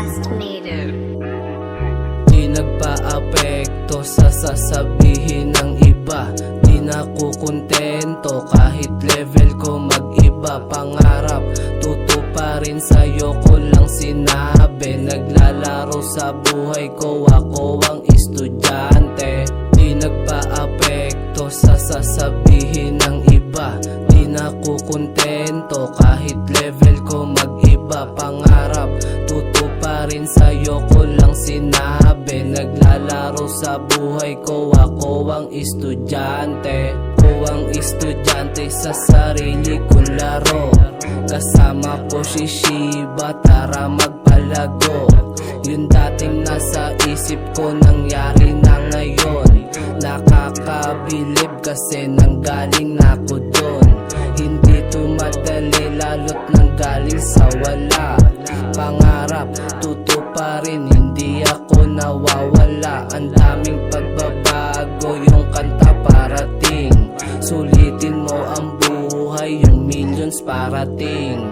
procrastinator. Di nagpa-apekto sa sasabihin ng iba. Di na kukontento kahit level ko mag-iba. Pangarap, tutuparin sa'yo ko lang sinabi. Naglalaro sa buhay ko, ako ang estudyante. Di nagpa-apekto sa sasabihin ng iba. Di na kukontento kahit level ko mag-iba. Pangarap, tutuparin sa'yo ko lang sinabi. Naglalaro sa buhay ko, ako ang estudyante. Ako ang estudyante sa sarili kong laro. Kasama ko si Shiba, tara magpalago. Yung dating nasa isip ko nangyari na ngayon. Nakakabilib kasi nanggaling na ako dun. Hindi to madali lalo't nanggaling sa wala. Pangarap, tutuparin, hindi ako nawawala. Ang daming pagbabago, yung kanta parating. Sulitin mo ang buhay, yung millions parating.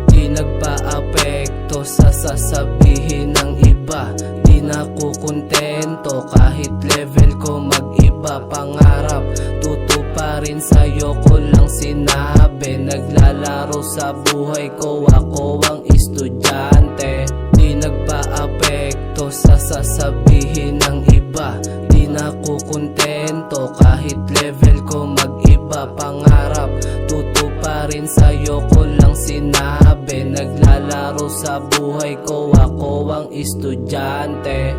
Di nagpa-apekto sa sasabihin ng iba. Di na kukontento kahit level ko mag-iba. Pangarap, tutuparin sa'yo ko lang sinabi. Naglalaro sa buhay ko, ako ang estudyante. Di nagpa-apekto sa sasabihin ng iba. Di na kukontento kahit level ko mag-iba. Pangarap, tutuparin sa'yo ko lang sinabi. Naglalaro sa buhay ko, ako ang estudyante.